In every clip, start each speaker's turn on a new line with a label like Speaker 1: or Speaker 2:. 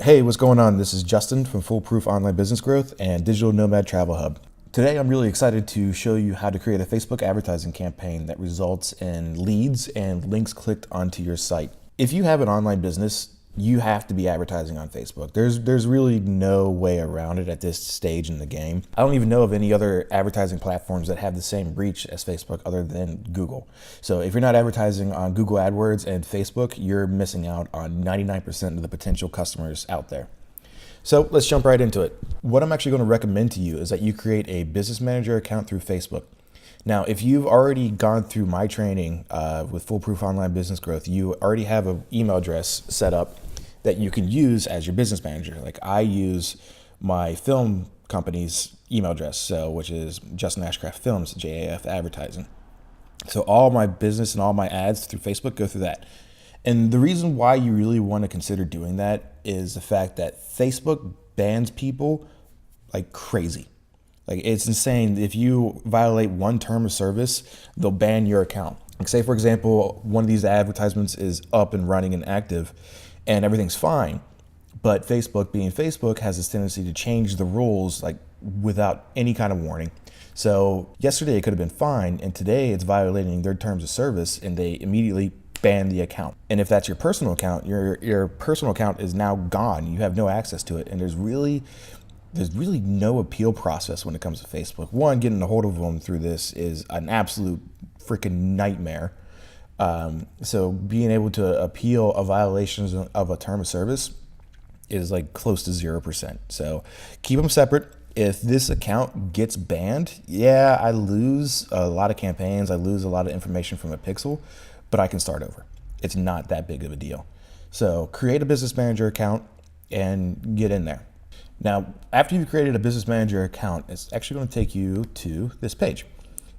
Speaker 1: Hey, what's going on? This is Justin from Foolproof Online Business Growth and Digital Nomad Travel Hub. Today, I'm really excited to show you how to create a Facebook advertising campaign that results in leads and links clicked onto your site. If you have an online business, you have to be advertising on Facebook. There's really no way around it at this stage in the game. I don't even know of any other advertising platforms that have the same reach as Facebook other than Google. So if you're not advertising on Google AdWords and Facebook, you're missing out on 99% of the potential customers out there. So let's jump right into it. What I'm actually going to recommend to you is that you create a business manager account through Facebook. Now, if you've already gone through my training with Foolproof Online Business Growth, you already have an email address set up that you can use as your business manager. Like I use my film company's email address, which is Justin Ashcraft Films, JAF Advertising. So all my business and all my ads through Facebook go through that. And the reason why you really want to consider doing that is the fact that Facebook bans people like crazy. Like it's insane. If you violate one term of service, they'll ban your account. Like say, for example, one of these advertisements is up and running and active and everything's fine. But Facebook, being Facebook, has this tendency to change the rules like without any kind of warning. So yesterday it could have been fine, and today it's violating their terms of service, and they immediately ban the account. And if that's your personal account, your personal account is now gone. You have no access to it, and there's really no appeal process when it comes to Facebook. One, getting a hold of them through this is an absolute freaking nightmare. So being able to appeal a violation of a term of service is like close to 0%. So keep them separate. If this account gets banned, yeah, I lose a lot of campaigns. I lose a lot of information from a pixel, but I can start over. It's not that big of a deal. So create a business manager account and get in there. Now, after you've created a business manager account, it's actually going to take you to this page.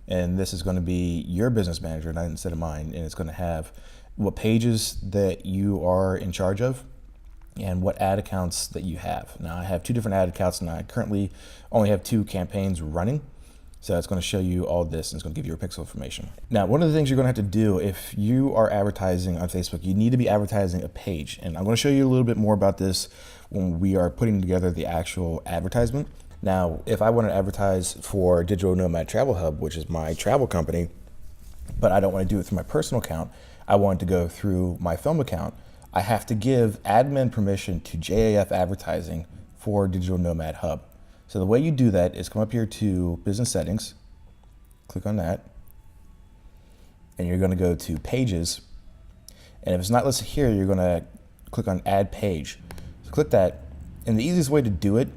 Speaker 1: And this is going to be your business manager, not instead of mine. And it's going to have what pages that you are in charge of and what ad accounts that you have. Now, I have two different ad accounts, and I currently only have 2 campaigns running. So it's going to show you all this, and it's going to give you your pixel information. Now, one of the things you're going to have to do if you are advertising on Facebook, you need to be advertising a page. And I'm going to show you a little bit more about this when we are putting together the actual advertisement. Now, if I want to advertise for Digital Nomad Travel Hub, which is my travel company, but I don't want to do it through my personal account, I want to go through my film account, I have to give admin permission to JAF Advertising for Digital Nomad Hub. So the way you do that is come up here to Business Settings, click on that, and you're going to go to Pages. And if it's not listed here, you're going to click on Add Page. So click that, and the easiest way to do it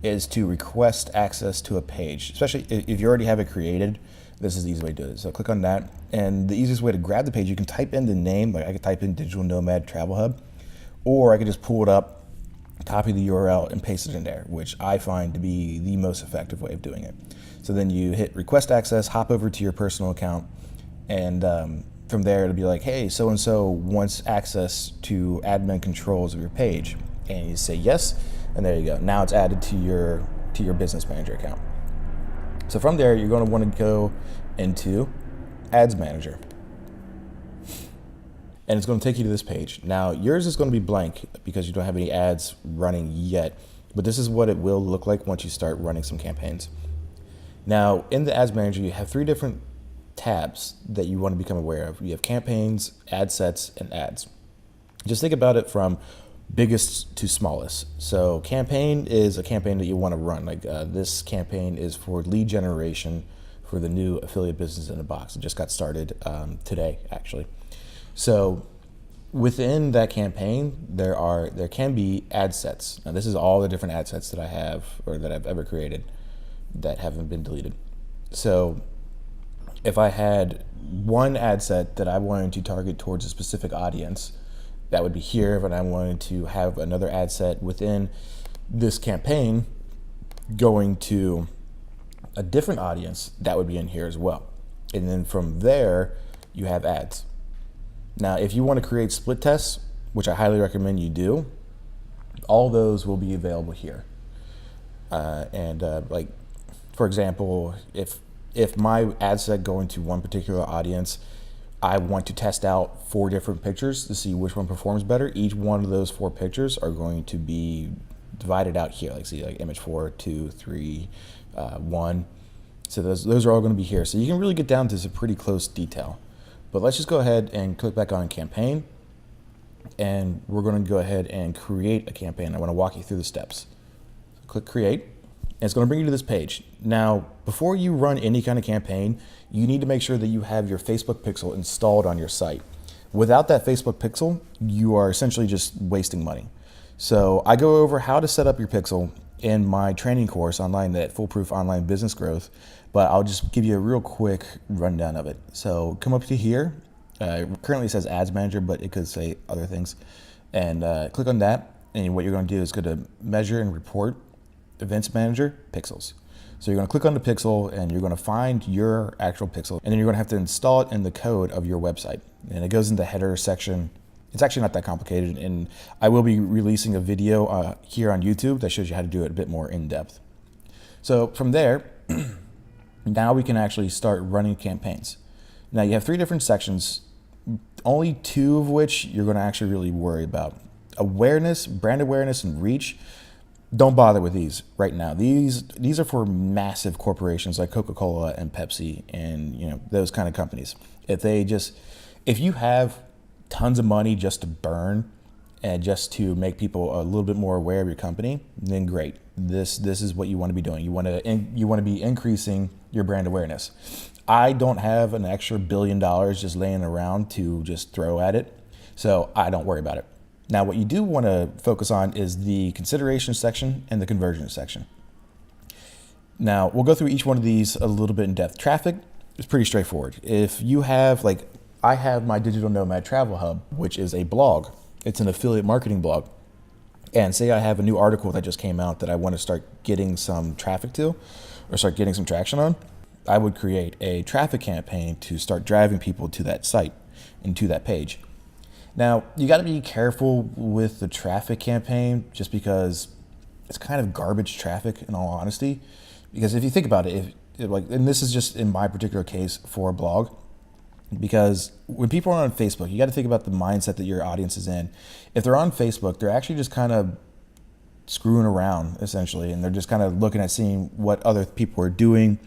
Speaker 1: is to request access to a page, especially if you already have it created. This is the easy way to do it. So click on that, and the easiest way to grab the page, you can type in the name. Like I could type in Digital Nomad Travel Hub, or I could just pull it up, copy the URL, and paste it in there, which I find to be the most effective way of doing it. So then you hit request access, hop over to your personal account, and from there it'll be like, hey, so-and-so wants access to admin controls of your page. And you say yes, and there you go. Now it's added to your business manager account. So from there, you're going to want to go into Ads Manager. And it's going to take you to this page. Now, yours is going to be blank because you don't have any ads running yet, but this is what it will look like once you start running some campaigns. Now, in the Ads Manager, you have 3 different tabs that you want to become aware of. You have campaigns, ad sets, and ads. Just think about it from biggest to smallest. So campaign is a campaign that you want to run. Like this campaign is for lead generation for the new affiliate business in a box. It just got started today, actually. So within that campaign, there can be ad sets. Now this is all the different ad sets that I have or that I've ever created that haven't been deleted. So if I had one ad set that I wanted to target towards a specific audience, that would be here. But I wanted to have another ad set within this campaign going to a different audience, that would be in here as well. And then from there, you have ads. Now, if you want to create split tests, which I highly recommend you do, all those will be available here. Like, for example, if my ad set going to one particular audience I want to test out 4 different pictures to see which one performs better. Each one of those 4 pictures are going to be divided out here. Like see, like image 4, 2, 3, 1. So those are all going to be here. So you can really get down to some pretty close detail. But let's just go ahead and click back on campaign. And we're going to go ahead and create a campaign. I want to walk you through the steps. So click create. And it's going to bring you to this page. Now, before you run any kind of campaign, you need to make sure that you have your Facebook pixel installed on your site. Without that Facebook pixel, you are essentially just wasting money. So I go over how to set up your pixel in my training course online at Foolproof Online Business Growth, but I'll just give you a real quick rundown of it. So come up to here. Currently it says Ads Manager, but it could say other things. And click on that. And what you're going to do is go to Measure and Report, Events Manager, Pixels. So you're going to click on the pixel and you're going to find your actual pixel, and then you're going to have to install it in the code of your website. And it goes in the header section. It's actually not that complicated, and I will be releasing a video here on YouTube that shows you how to do it a bit more in depth. So from there, now we can actually start running campaigns. Now you have 3 different sections, only 2 of which you're going to actually really worry about. Awareness, brand awareness, and reach. Don't bother with these right now. These are for massive corporations like Coca-Cola and Pepsi and those kind of companies. If you have tons of money just to burn and just to make people a little bit more aware of your company, then great. This is what you want to be doing. You want to be increasing your brand awareness. I don't have an extra $1 billion just laying around to just throw at it, so I don't worry about it. Now, what you do want to focus on is the consideration section and the conversion section. Now, we'll go through each one of these a little bit in depth. Traffic is pretty straightforward. If you have, I have my Digital Nomad Travel Hub, which is a blog. It's an affiliate marketing blog. And say I have a new article that just came out that I want to start getting some traffic to, or start getting some traction on, I would create a traffic campaign to start driving people to that site and to that page. Now, you got to be careful with the traffic campaign just because it's kind of garbage traffic, in all honesty. Because if you think about it, and this is just in my particular case for a blog, because when people are on Facebook, you got to think about the mindset that your audience is in. If they're on Facebook, they're actually just kind of screwing around, essentially, and they're just kind of looking at seeing what other people are doing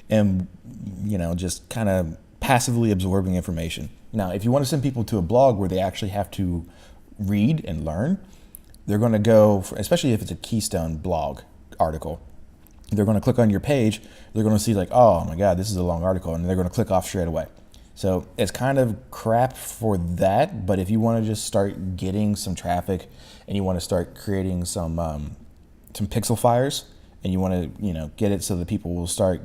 Speaker 1: and, just kind of passively absorbing information. Now, if you want to send people to a blog where they actually have to read and learn, they're going to go, especially if it's a Keystone blog article, they're going to click on your page, they're going to see oh my God, this is a long article, and they're going to click off straight away. So it's kind of crap for that, but if you want to just start getting some traffic and you want to start creating some pixel fires, and you want to get it so that people will so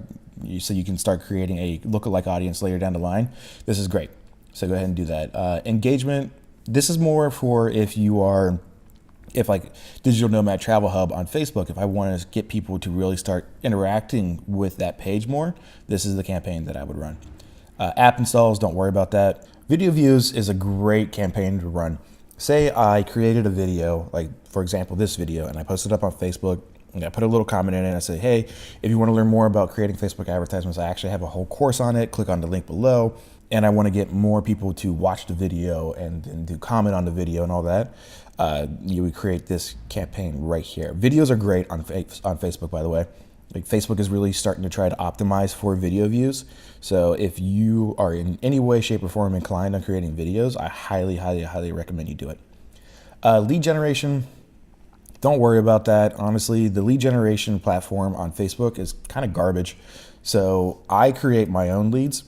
Speaker 1: you can start creating a lookalike audience later down the line, this is great. So go ahead and do that. Engagement, this is more for if Digital Nomad Travel Hub on Facebook, if I want to get people to really start interacting with that page more, this is the campaign that I would run. App installs, don't worry about that. Video views is a great campaign to run. Say I created a video, for example, this video, and I posted it up on Facebook, and I put a little comment in it and I say, hey, if you want to learn more about creating Facebook advertisements, I actually have a whole course on it. Click on the link below. And I want to get more people to watch the video and to comment on the video and all that. You would create this campaign right here. Videos are great on Facebook, by the way. Facebook is really starting to try to optimize for video views. So if you are in any way, shape, or form inclined on creating videos, I highly, highly, highly recommend you do it. Lead generation, don't worry about that. Honestly, the lead generation platform on Facebook is kind of garbage. So I create my own leads.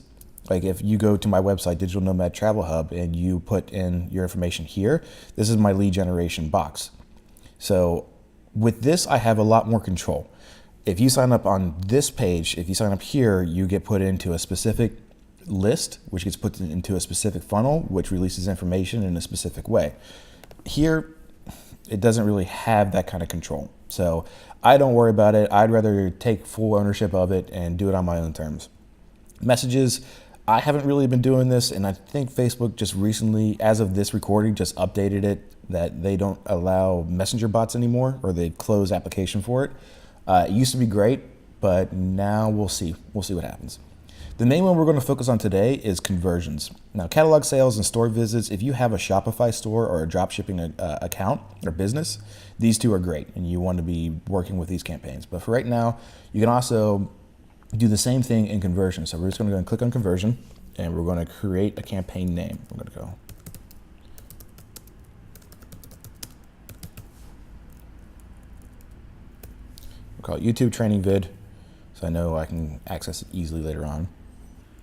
Speaker 1: If you go to my website, Digital Nomad Travel Hub, and you put in your information here, this is my lead generation box. So with this, I have a lot more control. If you sign up on this page, if you sign up here, you get put into a specific list, which gets put into a specific funnel, which releases information in a specific way. Here, it doesn't really have that kind of control. So I don't worry about it. I'd rather take full ownership of it and do it on my own terms. Messages, I haven't really been doing this, and I think Facebook just recently, as of this recording, just updated it that they don't allow messenger bots anymore, or they close application for it. It used to be great, but now we'll see. We'll see what happens. The main one we're going to focus on today is conversions. Now, catalog sales and store visits, if you have a Shopify store or a drop shipping account or business, these two are great and you want to be working with these campaigns. But for right now, you can also do the same thing in conversion. So we're just going to go and click on conversion and we're going to create a campaign name. I'm going to go. We'll call it YouTube training vid, so I know I can access it easily later on.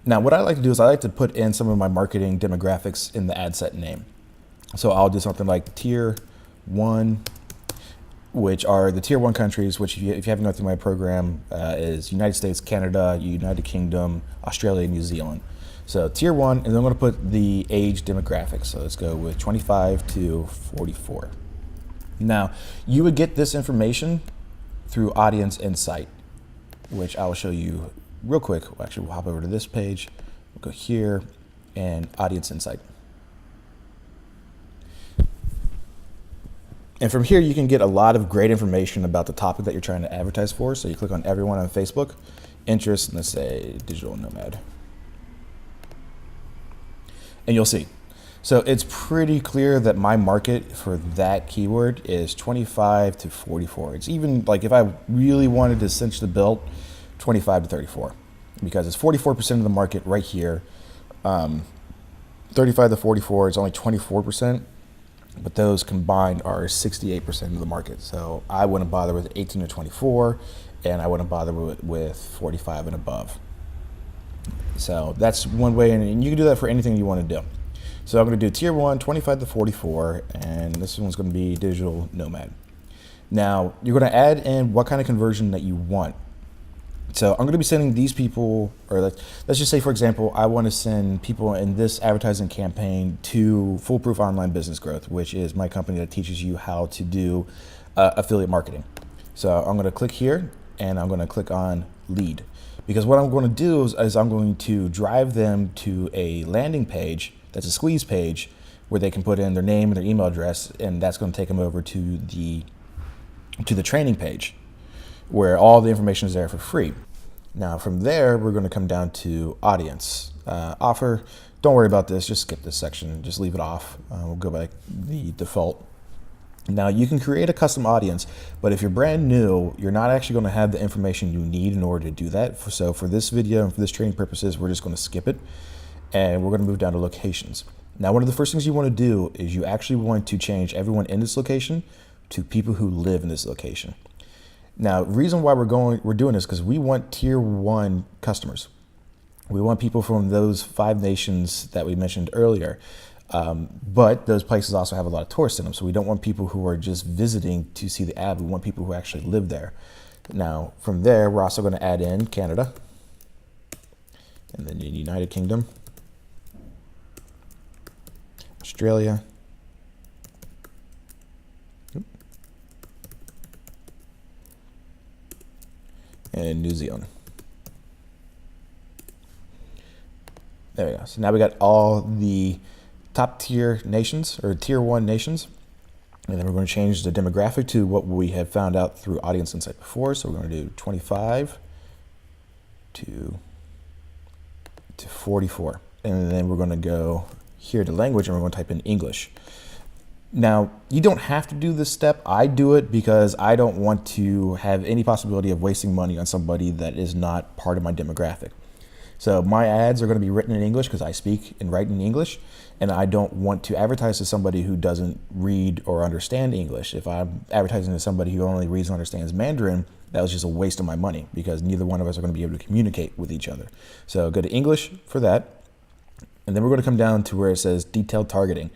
Speaker 1: Now, what I like to do is I like to put in some of my marketing demographics in the ad set name. So I'll do something like tier 1, which are the tier 1 countries, which if you haven't gone through my program, is United States, Canada, United Kingdom, Australia, New Zealand. So tier 1, and then I'm going to put the age demographics. So let's go with 25 to 44. Now, you would get this information through Audience Insight, which I will show you real quick. Actually, we'll hop over to this page. We'll go here and Audience Insight. And from here, you can get a lot of great information about the topic that you're trying to advertise for. So you click on everyone on Facebook, interest, and let's say digital nomad. And you'll see. So it's pretty clear that my market for that keyword is 25 to 44. It's even like if I really wanted to cinch the belt, 25 to 34, because it's 44% of the market right here. 35 to 44 is only 24%, but those combined are 68% of the market. So I wouldn't bother with 18 to 24, and I wouldn't bother with 45 and above. So that's one way, and you can do that for anything you want to do. So I'm going to do tier 1, 25 to 44, and this one's going to be digital nomad. Now, you're going to add in what kind of conversion that you want. So I'm going to be sending these people, or let's just say, for example, I want to send people in this advertising campaign to Foolproof Online Business Growth, which is my company that teaches you how to do affiliate marketing. So I'm going to click here and I'm going to click on lead, because what I'm going to do is I'm going to drive them to a landing page that's a squeeze page where they can put in their name and their email address, and that's going to take them over to the training page where all the information is there for free. Now from there, we're going to come down to audience offer. Don't worry about this, just skip this section, just leave it off. We'll go back the default. Now you can create a custom audience, but if you're brand new, you're not actually going to have the information you need in order to do that. So for this video and for this training purposes, we're just going to skip it, and we're going to move down to locations. Now, one of the first things you want to do is you actually want to change everyone in this location to people who live in this location. Now, the reason why we're doing this because we want tier 1 customers. We want people from those 5 nations that we mentioned earlier. But those places also have a lot of tourists in them. So we don't want people who are just visiting to see the ad. We want people who actually live there. Now, from there, we're also going to add in Canada, and then the United Kingdom, Australia, and New Zealand. There we go. So now we got all the top tier nations, or tier 1 nations. And then we're going to change the demographic to what we have found out through Audience Insight before. So we're going to do 25 to 44. And then we're going to go here to language, and we're going to type in English. Now, you don't have to do this step. I do it because I don't want to have any possibility of wasting money on somebody that is not part of my demographic. So my ads are going to be written in English because I speak and write in English, and I don't want to advertise to somebody who doesn't read or understand English. If I'm advertising to somebody who only reads and understands Mandarin, that was just a waste of my money because neither one of us are going to be able to communicate with each other. So go to English for that. And then we're going to come down to where it says detailed targeting.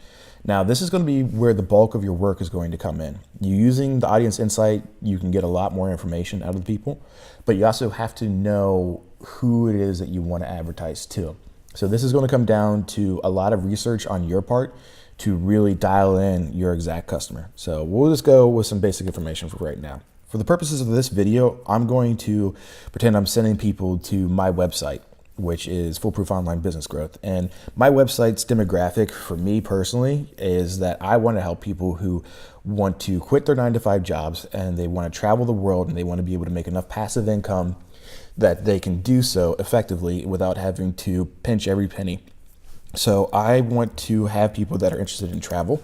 Speaker 1: Now, this is going to be where the bulk of your work is going to come in. You using the Audience Insight, you can get a lot more information out of the people, but you also have to know who it is that you want to advertise to. So this is going to come down to a lot of research on your part to really dial in your exact customer. So we'll just go with some basic information for right now. For the purposes of this video, I'm going to pretend I'm sending people to my website. which is Foolproof Online Business Growth. And my website's demographic for me personally is that I want to help people who want to quit their 9-to-5 jobs and they want to travel the world and they want to be able to make enough passive income that they can do so effectively without having to pinch every penny. So I want to have people that are interested in travel.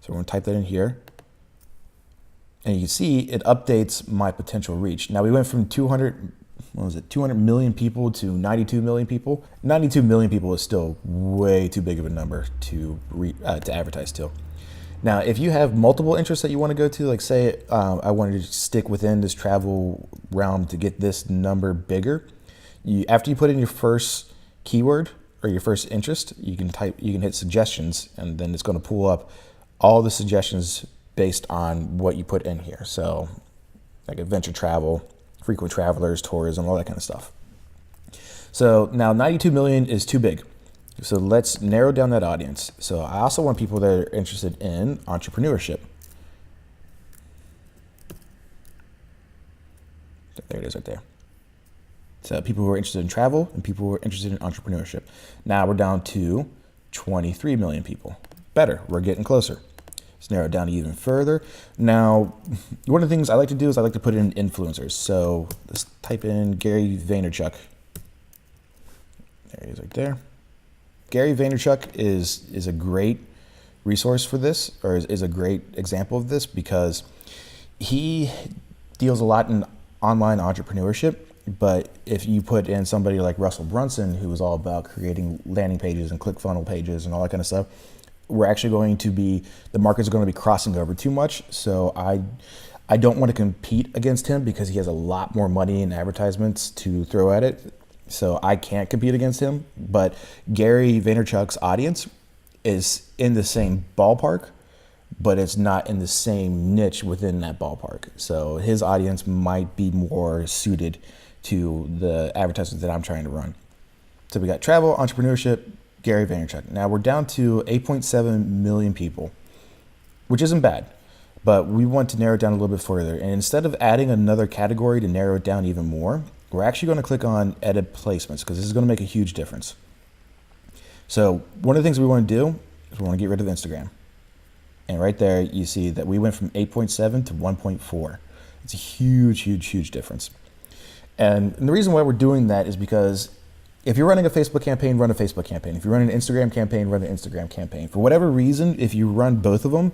Speaker 1: So we're going to type that in here. And you can see it updates my potential reach. Now we went from 200 million people to 92 million people. 92 million people is still way too big of a number to advertise to. Now, if you have multiple interests that you want to go to, like say I wanted to stick within this travel realm to get this number bigger, after you put in your first keyword or your first interest, you can hit suggestions, and then it's going to pull up all the suggestions based on what you put in here. So like adventure travel, frequent travelers, tourism, all that kind of stuff. So now 92 million is too big. So let's narrow down that audience. So I also want people that are interested in entrepreneurship. There it is right there. So people who are interested in travel and people who are interested in entrepreneurship. Now we're down to 23 million people. Better, we're getting closer. Let's narrow it down even further. Now, one of the things I like to do is I like to put in influencers. So let's type in Gary Vaynerchuk. There he is right there. Gary Vaynerchuk is a great resource for this, or is a great example of this, because he deals a lot in online entrepreneurship. But if you put in somebody like Russell Brunson, who is all about creating landing pages and ClickFunnels pages and all that kind of stuff, we're actually going to be, the markets are going to be crossing over too much. So I don't want to compete against him because he has a lot more money in advertisements to throw at it. So I can't compete against him. But Gary Vaynerchuk's audience is in the same ballpark, but it's not in the same niche within that ballpark. So his audience might be more suited to the advertisements that I'm trying to run. So we got travel, entrepreneurship, Gary Vaynerchuk. Now we're down to 8.7 million people, which isn't bad, but we want to narrow it down a little bit further. And instead of adding another category to narrow it down even more, we're actually going to click on edit placements because this is going to make a huge difference. So one of the things we want to do is we want to get rid of Instagram. And right there, you see that we went from 8.7 to 1.4. It's a huge, huge, huge difference. And the reason why we're doing that is because if you're running a Facebook campaign, run a Facebook campaign. If you're running an Instagram campaign, run an Instagram campaign. For whatever reason, if you run both of them,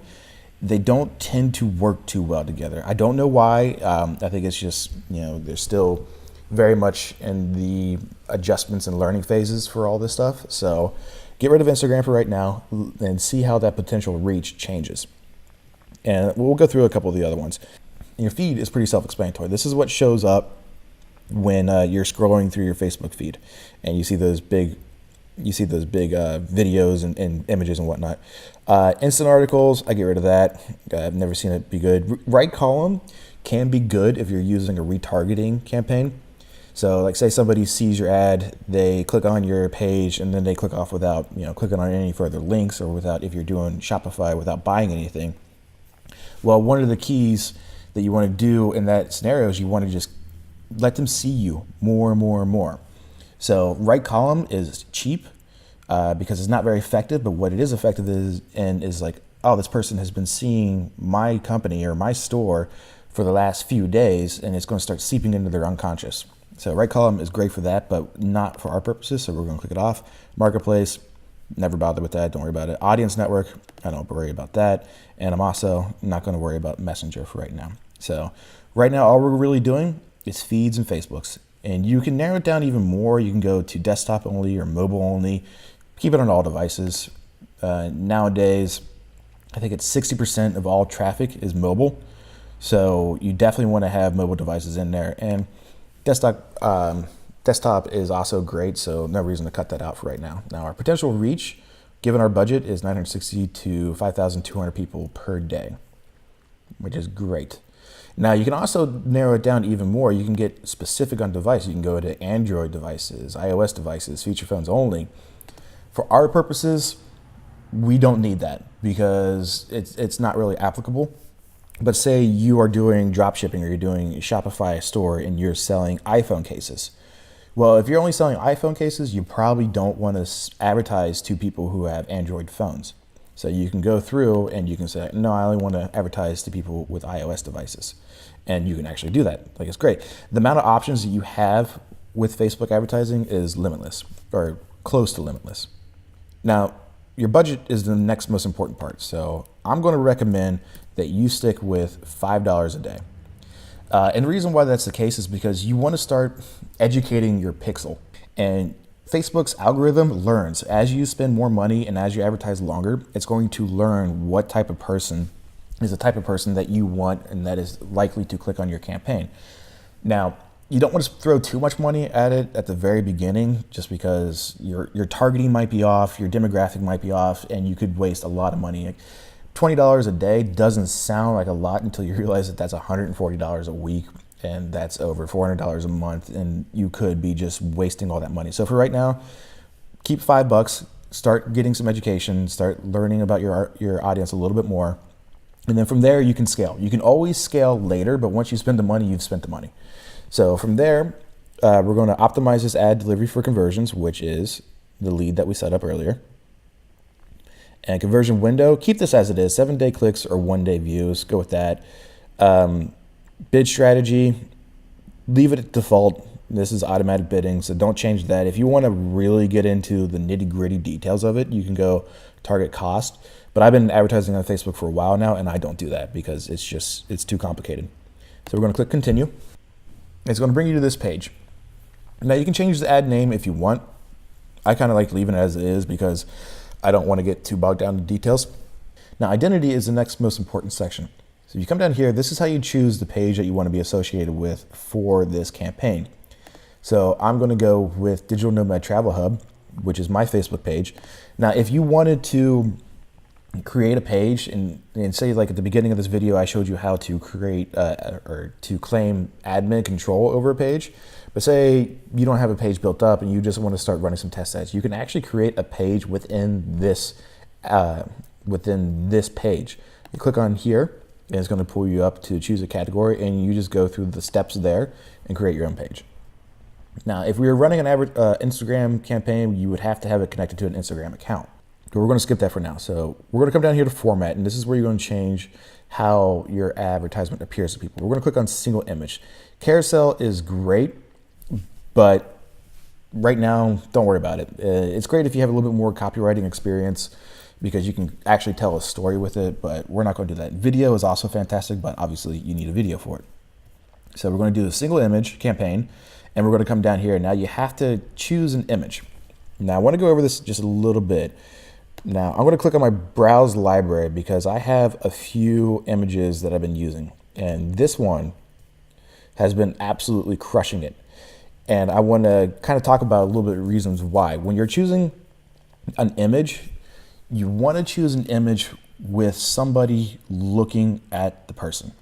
Speaker 1: they don't tend to work too well together. I don't know why. I think it's just, they're still very much in the adjustments and learning phases for all this stuff. So get rid of Instagram for right now and see how that potential reach changes. And we'll go through a couple of the other ones. And your feed is pretty self-explanatory. This is what shows up when you're scrolling through your Facebook feed and you see those big videos and images and whatnot. Instant articles, I get rid of that. I've never seen it be good. Right column can be good if you're using a retargeting campaign. So like say somebody sees your ad, they click on your page and then they click off without clicking on any further links, or without, if you're doing Shopify, without buying anything. Well, one of the keys that you want to do in that scenario is you want to just let them see you more and more and more. So right column is cheap because it's not very effective, but what it is effective is like, oh, this person has been seeing my company or my store for the last few days, and it's going to start seeping into their unconscious. So right column is great for that, but not for our purposes. So we're going to click it off. Marketplace, never bother with that. Don't worry about it. Audience network, I don't worry about that. And I'm also not going to worry about Messenger for right now. So right now, all we're really doing is feeds and Facebooks. And you can narrow it down even more. You can go to desktop only or mobile only. Keep it on all devices. Nowadays, I think it's 60% of all traffic is mobile. So you definitely want to have mobile devices in there. And desktop is also great, so no reason to cut that out for right now. Now, our potential reach, given our budget, is 960 to 5,200 people per day, which is great. Now, you can also narrow it down even more. You can get specific on device. You can go to Android devices, iOS devices, feature phones only. For our purposes, we don't need that because it's not really applicable. But say you are doing drop shipping or you're doing a Shopify store and you're selling iPhone cases. Well, if you're only selling iPhone cases, you probably don't want to advertise to people who have Android phones. So you can go through and you can say, no, I only want to advertise to people with iOS devices. And you can actually do that. Like, it's great. The amount of options that you have with Facebook advertising is limitless, or close to limitless. Now, your budget is the next most important part. So I'm going to recommend that you stick with $5 a day. And the reason why that's the case is because you want to start educating your pixel. And Facebook's algorithm learns as you spend more money and as you advertise longer, it's going to learn what type of person is the type of person that you want and that is likely to click on your campaign. Now, you don't want to throw too much money at it at the very beginning, just because your targeting might be off, your demographic might be off, and you could waste a lot of money. Like, $20 a day doesn't sound like a lot until you realize that that's $140 a week, and that's over $400 a month, and you could be just wasting all that money. So for right now, keep $5, start getting some education, start learning about your audience a little bit more, and then from there you can scale. You can always scale later, but once you spend the money, you've spent the money. So from there, we're going to optimize this ad delivery for conversions, which is the lead that we set up earlier. And conversion window, keep this as it is, 7-day clicks or 1-day views, go with that. Bid strategy, leave it at default. This is automatic bidding, so don't change that. If you want to really get into the nitty gritty details of it, you can go target cost. But I've been advertising on Facebook for a while now, and I don't do that because it's too complicated. So we're going to click continue. It's going to bring you to this page. Now you can change the ad name if you want. I kind of like leaving it as it is because I don't want to get too bogged down in details. Now, identity is the next most important section. So you come down here, this is how you choose the page that you want to be associated with for this campaign. So I'm going to go with Digital Nomad Travel Hub, which is my Facebook page. Now, if you wanted to create a page and say, like at the beginning of this video, I showed you how to create or to claim admin control over a page. But say you don't have a page built up and you just want to start running some test ads, you can actually create a page within this page. You click on here and it's going to pull you up to choose a category, and you just go through the steps there and create your own page. Now, if we were running an Instagram campaign, you would have to have it connected to an Instagram account. But we're going to skip that for now. So we're going to come down here to format, and this is where you're going to change how your advertisement appears to people. We're going to click on single image. Carousel is great, but right now, don't worry about it. It's great if you have a little bit more copywriting experience because you can actually tell a story with it, but we're not going to do that. Video is also fantastic, but obviously you need a video for it. So we're going to do a single image campaign, and we're going to come down here. Now you have to choose an image. Now I want to go over this just a little bit. Now I'm going to click on my browse library because I have a few images that I've been using, and this one has been absolutely crushing it. And I want to kind of talk about a little bit of reasons why. When you're choosing an image, you want to choose an image with somebody looking at the person.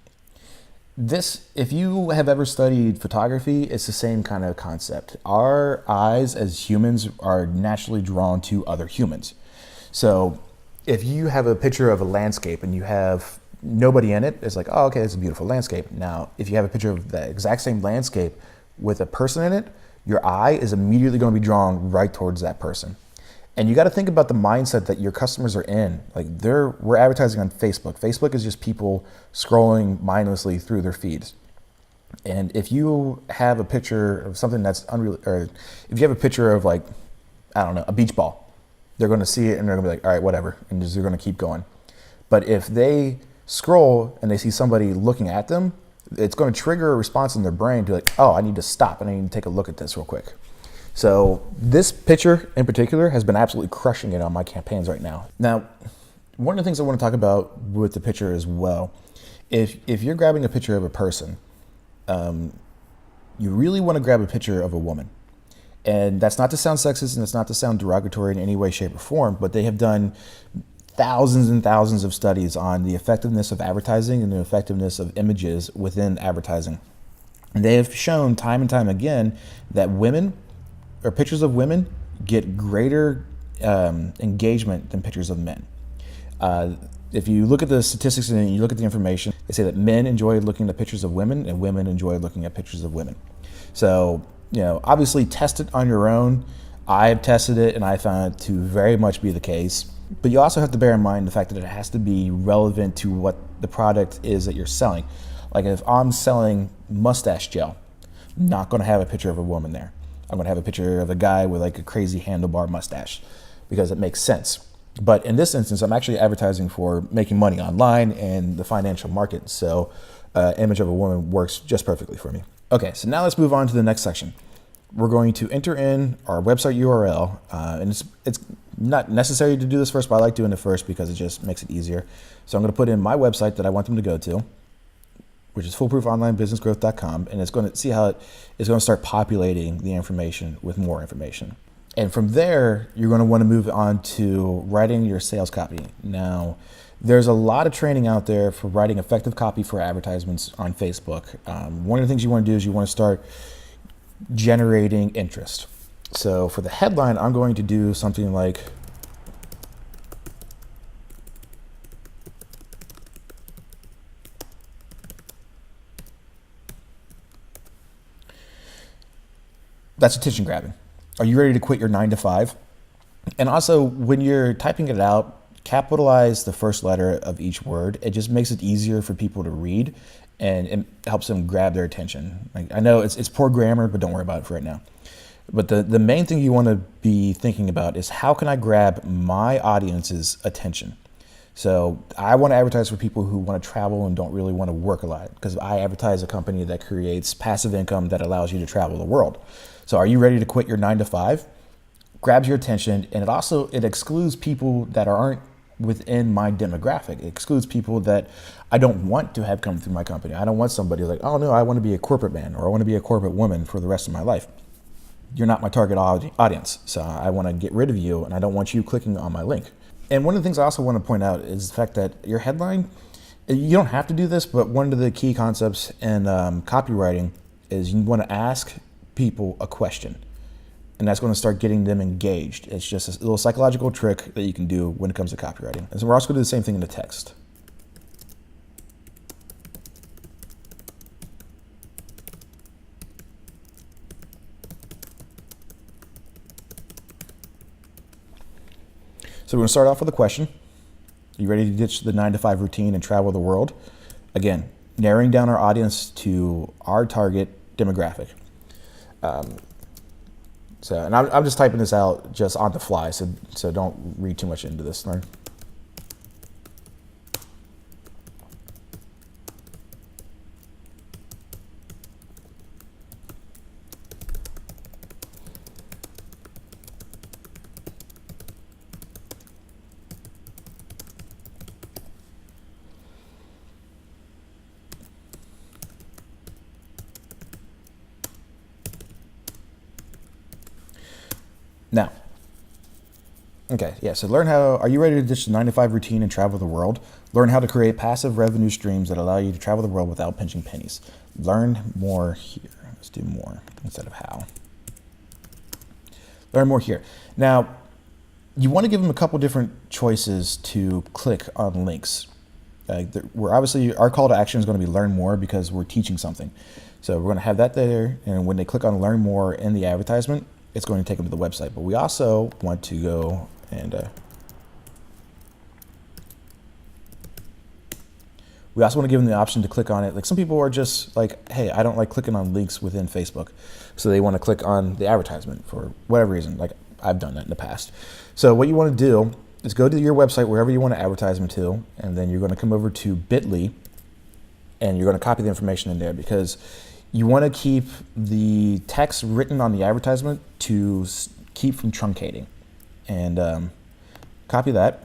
Speaker 1: This, if you have ever studied photography, it's the same kind of concept. Our eyes as humans are naturally drawn to other humans. So if you have a picture of a landscape and you have nobody in it, it's like, oh, okay, it's a beautiful landscape. Now, if you have a picture of the exact same landscape with a person in it, your eye is immediately going to be drawn right towards that person. And you got to think about the mindset that your customers are in. Like, we're advertising on Facebook. Facebook is just people scrolling mindlessly through their feeds. And if you have a picture of something that's unreal, or if you have a picture of, like, I don't know, a beach ball, they're going to see it and they're going to be like, all right, whatever. And they're going to keep going. But if they scroll and they see somebody looking at them, it's going to trigger a response in their brain to like, oh, I need to stop and I need to take a look at this real quick. So this picture in particular has been absolutely crushing it on my campaigns right now. Now, one of the things I want to talk about with the picture as well, if you're grabbing a picture of a person, you really want to grab a picture of a woman. And that's not to sound sexist and it's not to sound derogatory in any way, shape, or form, but they have done thousands and thousands of studies on the effectiveness of advertising and the effectiveness of images within advertising. And they have shown time and time again that women, or pictures of women, get greater engagement than pictures of men. If you look at the statistics and you look at the information, They say that men enjoy looking at pictures of women and women enjoy looking at pictures of women. So, obviously test it on your own. I've tested it and I found it to very much be the case. But you also have to bear in mind the fact that it has to be relevant to what the product is that you're selling. Like if I'm selling mustache gel, I'm not going to have a picture of a woman there. I'm going to have a picture of a guy with like a crazy handlebar mustache because it makes sense. But in this instance, I'm actually advertising for making money online and the financial market. So image of a woman works just perfectly for me. Okay, so now let's move on to the next section. We're going to enter in our website URL, and it's not necessary to do this first, but I like doing it first because it just makes it easier. So I'm going to put in my website that I want them to go to, which is foolproofOnlineBusinessGrowth.com, and it's going to see how it is going to start populating the information with more information. And from there, you're going to want to move on to writing your sales copy. Now, there's a lot of training out there for writing effective copy for advertisements on Facebook. One of the things you want to do is you want to start generating interest. So for the headline, I'm going to do something like that's attention grabbing. Are you ready to quit your 9 to 5? And also when you're typing it out, capitalize the first letter of each word. It just makes it easier for people to read and it helps them grab their attention. Like, I know it's poor grammar, but don't worry about it for right now. But the main thing you want to be thinking about is how can I grab my audience's attention? So I want to advertise for people who want to travel and don't really want to work a lot, because I advertise a company that creates passive income that allows you to travel the world. So are you ready to quit your 9 to 5? Grabs your attention, and it excludes people that aren't within my demographic. It excludes people that I don't want to have come through my company. I don't want somebody like, oh no, I want to be a corporate man or I want to be a corporate woman for the rest of my life. You're not my target audience. So I want to get rid of you and I don't want you clicking on my link. And one of the things I also want to point out is the fact that your headline, you don't have to do this, but one of the key concepts in copywriting is you want to ask people a question. And that's going to start getting them engaged. It's just a little psychological trick that you can do when it comes to copywriting. And so we're also going to do the same thing in the text. So we're going to start off with a question. Are you ready to ditch the 9 to 5 routine and travel the world? Again, narrowing down our audience to our target demographic. And I'm just typing this out just on the fly, so don't read too much into this. Now, okay, yeah, so are you ready to ditch the 9 to 5 routine and travel the world? Learn how to create passive revenue streams that allow you to travel the world without pinching pennies. Learn more here. Let's do more instead of how. Learn more here. Now, you want to give them a couple different choices to click on links. We're obviously, our call to action is going to be learn more because we're teaching something. So we're going to have that there, and when they click on learn more in the advertisement, it's going to take them to the website. But we also want to go and we also want to give them the option to click on it. Like some people are just like, hey, I don't like clicking on links within Facebook. So they want to click on the advertisement for whatever reason. Like I've done that in the past. So what you want to do is go to your website, wherever you want to advertise them to, and then you're going to come over to Bitly and you're going to copy the information in there because you want to keep the text written on the advertisement to keep from truncating. And copy that.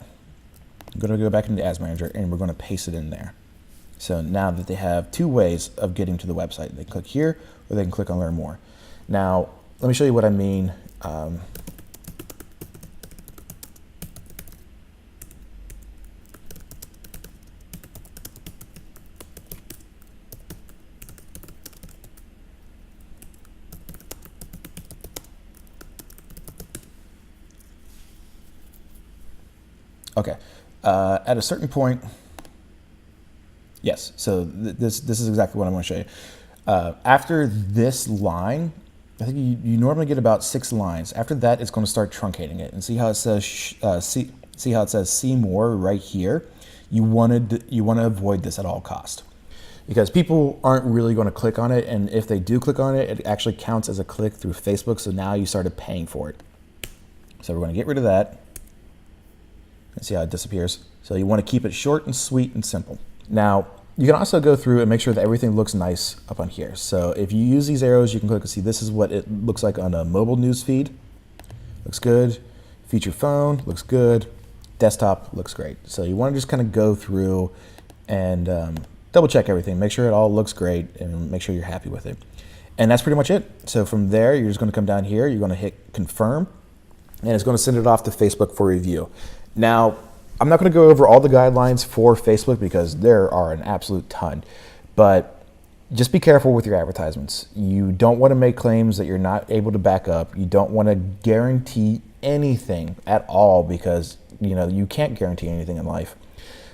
Speaker 1: I'm going to go back into Ads Manager and we're going to paste it in there. So now that they have two ways of getting to the website, they can click here or they can click on learn more. Now, let me show you what I mean. Okay, at a certain point, Yes. So this is exactly what I'm going to show you. After this line, I think you normally get about 6 lines. After that, it's going to start truncating it. And see how it says see how it says see more right here. You want to avoid this at all cost, because people aren't really going to click on it, and if they do click on it, it actually counts as a click through Facebook. So now you started paying for it. So we're going to get rid of that. And see how it disappears. So you want to keep it short and sweet and simple. Now, you can also go through and make sure that everything looks nice up on here. So if you use these arrows, you can click and see this is what it looks like on a mobile news feed. Looks good. Feature phone, looks good. Desktop, looks great. So you want to just kind of go through and double check everything. Make sure it all looks great and make sure you're happy with it. And that's pretty much it. So from there, you're just going to come down here. You're going to hit confirm, and it's going to send it off to Facebook for review. Now, I'm not going to go over all the guidelines for Facebook because there are an absolute ton, but just be careful with your advertisements. You don't want to make claims that you're not able to back up. You don't want to guarantee anything at all, because you can't guarantee anything in life.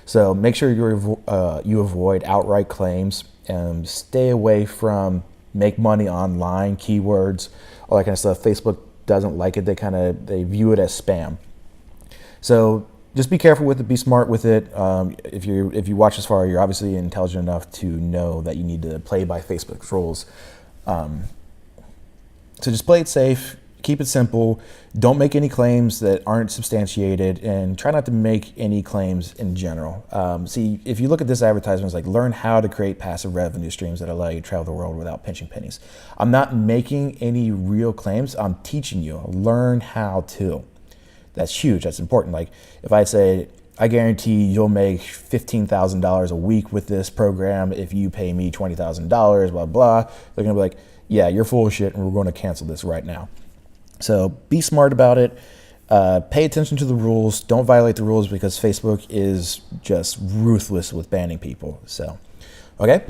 Speaker 1: So make sure you avoid outright claims and stay away from make money online keywords, all that kind of stuff. Facebook doesn't like it. They view it as spam. So just be careful with it, be smart with it. If you watch this far, you're obviously intelligent enough to know that you need to play by Facebook's rules. So just play it safe, keep it simple, don't make any claims that aren't substantiated, and try not to make any claims in general. See, if you look at this advertisement, it's like learn how to create passive revenue streams that allow you to travel the world without pinching pennies. I'm not making any real claims, I'm teaching you, learn how to. That's huge. That's important. Like if I say, I guarantee you'll make $15,000 a week with this program if you pay me $20,000, blah, blah. They're going to be like, yeah, you're full of shit and we're going to cancel this right now. So be smart about it. Pay attention to the rules. Don't violate the rules, because Facebook is just ruthless with banning people. So, okay.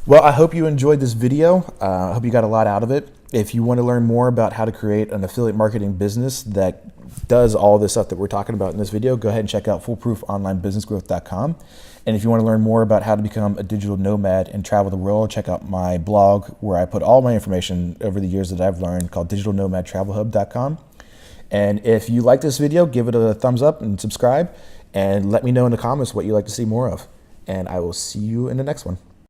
Speaker 1: Well, I hope you enjoyed this video. I hope you got a lot out of it. If you want to learn more about how to create an affiliate marketing business that does all this stuff that we're talking about in this video, go ahead and check out foolproofonlinebusinessgrowth.com. And if you want to learn more about how to become a digital nomad and travel the world, check out my blog where I put all my information over the years that I've learned, called digitalnomadtravelhub.com. And if you like this video, give it a thumbs up and subscribe, and let me know in the comments what you'd like to see more of. And I will see you in the next one.